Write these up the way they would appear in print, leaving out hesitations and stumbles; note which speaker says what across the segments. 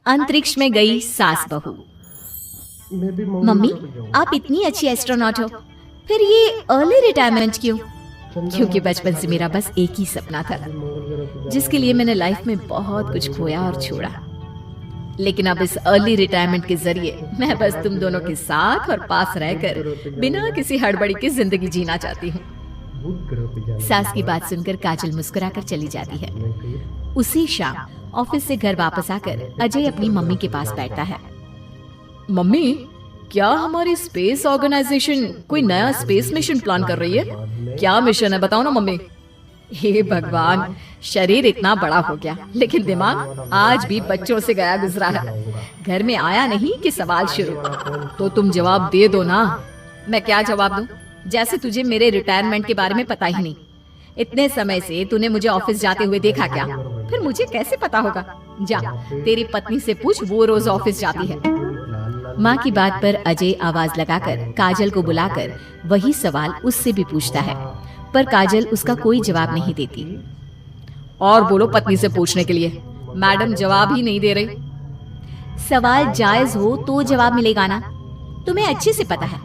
Speaker 1: अंतरिक्ष में गई सास बहू। मम्मी, आप इतनी अच्छी एस्ट्रोनॉट हो, फिर ये अर्ली रिटायरमेंट क्यों? क्योंकि बचपन से मेरा बस एक ही सपना था, जिसके लिए मैंने लाइफ में बहुत कुछ खोया और छोड़ा। लेकिन अब इस अर्ली रिटायरमेंट के जरिए मैं बस तुम दोनों के साथ और पास रहकर बिना किसी हड़बड़ी की जिंदगी जीना चाहती हूँ। सास की बात सुनकर काजल मुस्कुराकर चली जाती है। उसी शाम ऑफिस से घर वापस आकर अजय अपनी मम्मी के पास बैठता है। मम्मी, क्या हमारी स्पेस ऑर्गेनाइजेशन कोई नया स्पेस मिशन प्लान कर रही है? क्या मिशन है, बताओ ना मम्मी। हे भगवान, शरीर इतना बड़ा हो गया लेकिन दिमाग आज भी बच्चों से गया गुजरा है। घर में आया नहीं कि सवाल शुरू। तो तुम जवाब दे दो ना। मैं क्या जवाब दूं? जैसे तुझे मेरे रिटायरमेंट के बारे में पता ही नहीं। इतने समय से तूने मुझे ऑफिस जाते हुए देखा क्या? फिर मुझे कैसे पता होगा? जा, तेरी पत्नी से पूछ, वो रोज ऑफिस जाती है। माँ की बात पर अजय आवाज लगाकर काजल को बुलाकर वही सवाल उससे भी पूछता है, पर काजल उसका कोई जवाब नहीं देती। और बोलो पत्नी से पूछने के लिए। मैडम जवाब ही नहीं दे रही। सवाल जायज हो तो जवाब मिलेगा ना। तुम्हें अच्छे से पता है,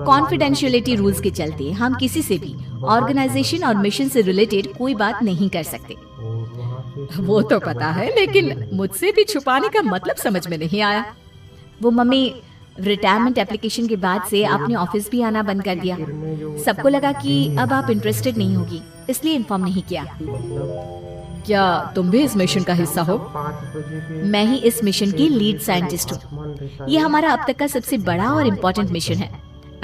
Speaker 1: कॉन्फिडेंशियलिटी रूल्स के चलते हम किसी से भी ऑर्गेनाइजेशन और मिशन से रिलेटेड कोई बात नहीं कर सकते। वो तो पता है, लेकिन मुझसे भी छुपाने का मतलब समझ में नहीं आया। वो मम्मी, रिटायरमेंट एप्लीकेशन के बाद से आपने ऑफिस भी आना बंद कर दिया। सबको लगा कि अब आप इंटरेस्टेड नहीं होगी, इसलिए इन्फॉर्म नहीं किया। क्या तुम भी इस मिशन का हिस्सा हो? मैं ही इस मिशन की लीड साइंटिस्ट हूँ। ये हमारा अब तक का सबसे बड़ा और इम्पोर्टेंट मिशन है।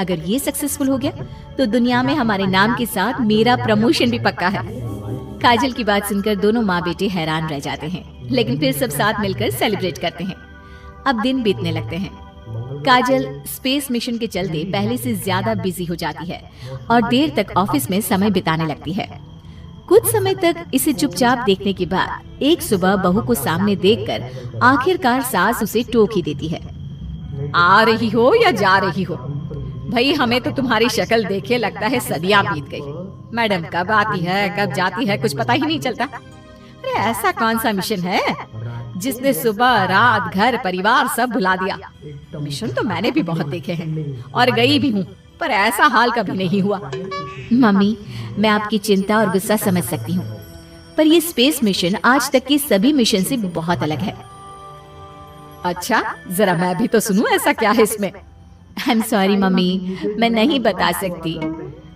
Speaker 1: अगर ये सक्सेसफुल हो गया तो दुनिया में हमारे नाम के साथ मेरा प्रमोशन भी पक्का है। काजल की बात सुनकर दोनों माँ बेटे हैरान रह जाते हैं, लेकिन फिर सब साथ मिलकर सेलिब्रेट करते हैं। अब दिन बीतने लगते हैं। काजल स्पेस मिशन के चलते पहले से ज्यादा बिजी हो जाती है और देर तक ऑफिस में समय बिताने लगती है। कुछ समय तक इसे चुपचाप देखने के बाद एक सुबह बहू को सामने देखकर आखिरकार सास उसे टोक ही देती है। आ रही हो या जा रही हो? भाई, हमें तो तुम्हारी शक्ल देखे लगता है सदियां बीत गई। मैडम कब आती है कब जाती है कुछ पता ही नहीं चलता। अरे ऐसा कौन सा मिशन है जिसने सुबह रात घर परिवार सब भुला दिया? मिशन तो मैंने भी बहुत देखे हैं और गई भी हूँ, पर ऐसा हाल कभी नहीं हुआ। मम्मी, मैं आपकी चिंता और गुस्सा समझ सकती हूँ, पर ये स्पेस मिशन आज तक के सभी मिशन से बहुत अलग है। अच्छा, जरा मैं भी तो सुनूं, ऐसा क्या है इसमें? आई एम सॉरी मम्मी, मैं नहीं बता सकती।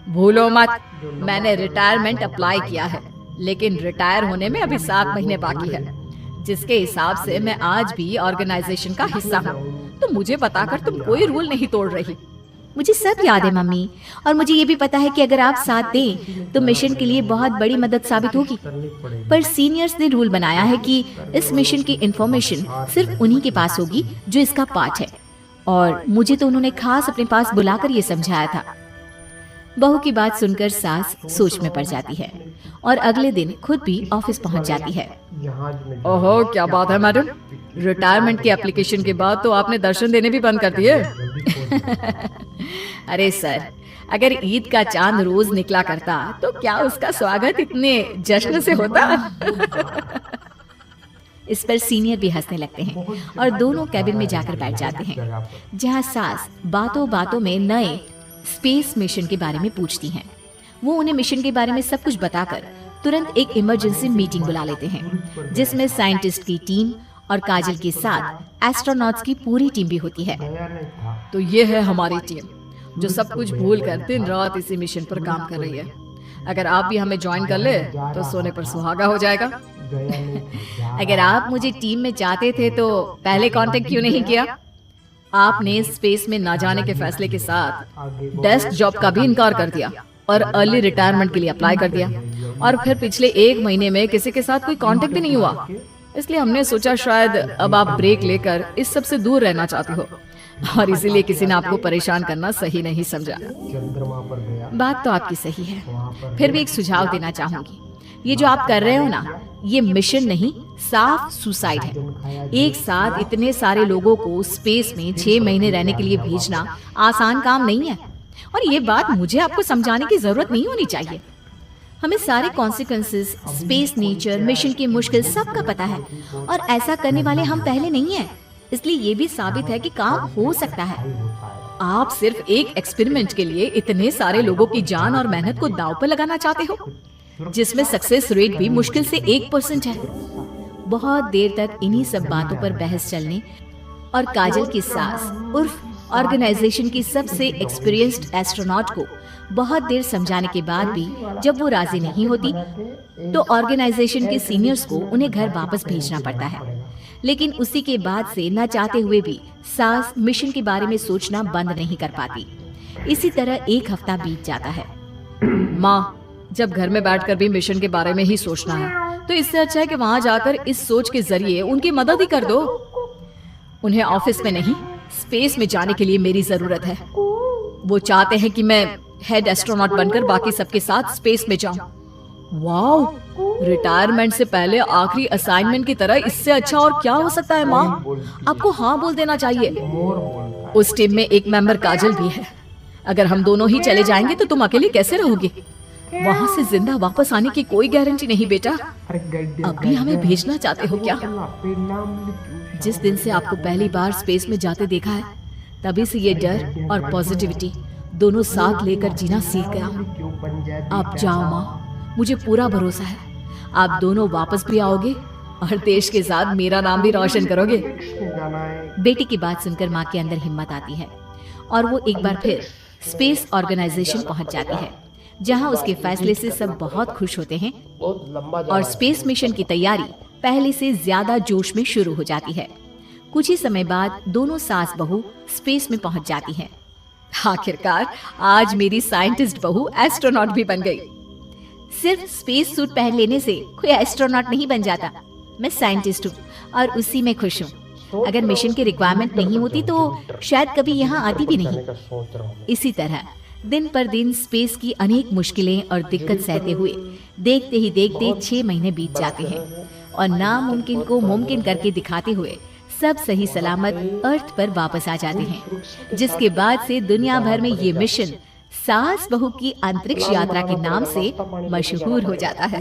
Speaker 1: भूलो मत, मैंने रिटायरमेंट अप्लाई किया है, लेकिन रिटायर होने में अभी 7 महीने बाकी है, जिसके हिसाब से मैं आज भी ऑर्गेनाइजेशन का हिस्सा हूँ। तो मुझे बताकर तुम कोई रूल नहीं तोड़ रही। मुझे सब याद है मम्मी, और मुझे ये भी पता है कि अगर आप साथ दें तो मिशन के लिए बहुत बड़ी मदद साबित होगी। पर सीनियर्स ने रूल बनाया है कि इस मिशन की इंफॉर्मेशन सिर्फ उन्हीं के पास होगी जो इसका पार्ट है, और मुझे तो उन्होंने खास अपने पास बुलाकर ये समझाया था। बहू की बात सुनकर सास सोच में पड़ जाती है और अगले दिन खुद भी ऑफिस पहुंच जाती है। ओहो, क्या बात है मैडम, रिटायरमेंट की एप्लीकेशन के बाद तो आपने दर्शन देने भी बंद कर दिए। अरे सर, अगर ईद का चांद रोज निकला करता तो क्या उसका स्वागत इतने जश्न से होता? इस पर सीनियर भी हंसने लगते हैं और दोनों कैबिन में जाकर बैठ जाते हैं, जहां सास बातों बातों में नए स्पेस मिशन के बारे में पूछती हैं। वो उन्हें मिशन के बारे में सब कुछ बताकर तुरंत एक इमरजेंसी मीटिंग बुला लेते हैं, जिसमें साइंटिस्ट की टीम और काजल के साथ एस्ट्रोनॉट्स की पूरी टीम भी होती है। तो ये है हमारी टीम, जो सब कुछ भूल कर दिन रात इसी मिशन पर काम कर रही है। अगर आप भी हमें ज्वाइन कर ले तो सोने पर सुहागा हो जाएगा। अगर आप मुझे टीम में चाहते थे तो पहले कांटेक्ट क्यों नहीं किया? आपने स्पेस में ना जाने के फैसले के साथ डेस्क जॉब का भी इनकार कर दिया और अर्ली रिटायरमेंट के लिए अप्लाई कर दिया, और फिर पिछले 1 महीने में किसी के साथ कोई कांटेक्ट भी नहीं हुआ। इसलिए हमने सोचा शायद अब आप ब्रेक लेकर इस सब से दूर रहना चाहती हो, और इसीलिए किसी ने आपको परेशान करना सही नहीं समझा। बात तो आपकी सही है, फिर भी एक सुझाव देना चाहूंगी। ये जो आप कर रहे हो ना, ये मिशन नहीं, साफ सुसाइड है। एक साथ इतने सारे लोगों को स्पेस में 6 महीने रहने के लिए भेजना आसान काम नहीं है, और ये बात मुझे आपको समझाने की जरूरत नहीं होनी चाहिए। हमें सारे कॉन्सिक्वेंसेस, स्पेस, नेचर, मिशन की मुश्किल सबका पता है और ऐसा करने वाले हम पहले नहीं हैं। इसलिए ये भी साबित है कि काम हो सकता है। आप सिर्फ एक एक्सपेरिमेंट के लिए इतने सारे लोगों की जान और मेहनत को दांव पर लगाना चाहते हो, जिसमें सक्सेस रेट भी मुश्किल से 1% है। बहुत देर तक इन्हीं सब बातों पर बहस चलने और काजल की सास उर्फ ऑर्गेनाइजेशन की सबसे एक्सपीरियंस्ड एस्ट्रोनॉट को बहुत देर समझाने के बाद भी जब वो राजी नहीं होती, तो ऑर्गेनाइजेशन के सीनियर्स को उन्हें घर वापस भेजना पड़ता है। लेकिन उसी के बाद से न चाहते हुए भी सास मिशन के बारे में सोचना बंद नहीं कर पाती। इसी तरह एक हफ्ता बीत जाता है।
Speaker 2: माँ, जब घर में बैठकर भी मिशन के बारे में ही सोचना है, तो इससे अच्छा है कि वहाँ जाकर इस सोच के जरिए उनकी मदद ही कर दो। उन्हें ऑफिस में नहीं, स्पेस में जाने के लिए मेरी जरूरत है। वो चाहते हैं कि मैं हेड एस्ट्रोनॉट बनकर बाकी सबके साथ स्पेस में जाऊं। वाओ, रिटायरमेंट से पहले आखिरी असाइनमेंट की तरह इससे अच्छा और क्या हो सकता है। माँ, आपको हाँ बोल देना चाहिए। उस टीम में एक मेंबर काजल भी है। अगर हम दोनों ही चले जाएंगे तो तुम अकेले कैसे रहोगे? वहाँ से जिंदा वापस आने की कोई गारंटी नहीं बेटा। अब भी हमें भेजना चाहते हो क्या? जिस दिन से आपको पहली बार स्पेस में जाते देखा है, तभी से ये डर और पॉजिटिविटी दोनों साथ लेकर जीना सीख गया हूँ। आप जाओ माँ, मुझे पूरा भरोसा है आप दोनों वापस भी आओगे और देश के साथ मेरा नाम भी रोशन करोगे। बेटी की बात सुनकर माँ के अंदर हिम्मत आती है और वो एक बार फिर स्पेस ऑर्गेनाइजेशन पहुंच जाती है, जहां उसके फैसले से सब बहुत खुश होते हैं और स्पेस मिशन की तैयारी पहले से ज्यादा जोश में शुरू हो जाती है। कुछ ही समय बाद दोनों सास बहू स्पेस में पहुंच जाती हैं। आखिरकार आज मेरी साइंटिस्ट बहू एस्ट्रोनॉट भी बन गई। सिर्फ स्पेस सूट पहन लेने से कोई एस्ट्रोनॉट नहीं बन जाता। मैं साइंटिस्ट हूँ और उसी में खुश हूँ। अगर मिशन की रिक्वायरमेंट नहीं होती तो शायद कभी यहाँ आती भी नहीं। इसी तरह दिन पर दिन स्पेस की अनेक मुश्किलें और दिक्कत सहते हुए देखते ही देखते 6 महीने बीत जाते हैं और नामुमकिन को मुमकिन करके दिखाते हुए सब सही सलामत अर्थ पर वापस आ जाते हैं, जिसके बाद से दुनिया भर में ये मिशन सास बहू की अंतरिक्ष यात्रा के नाम से मशहूर हो जाता है।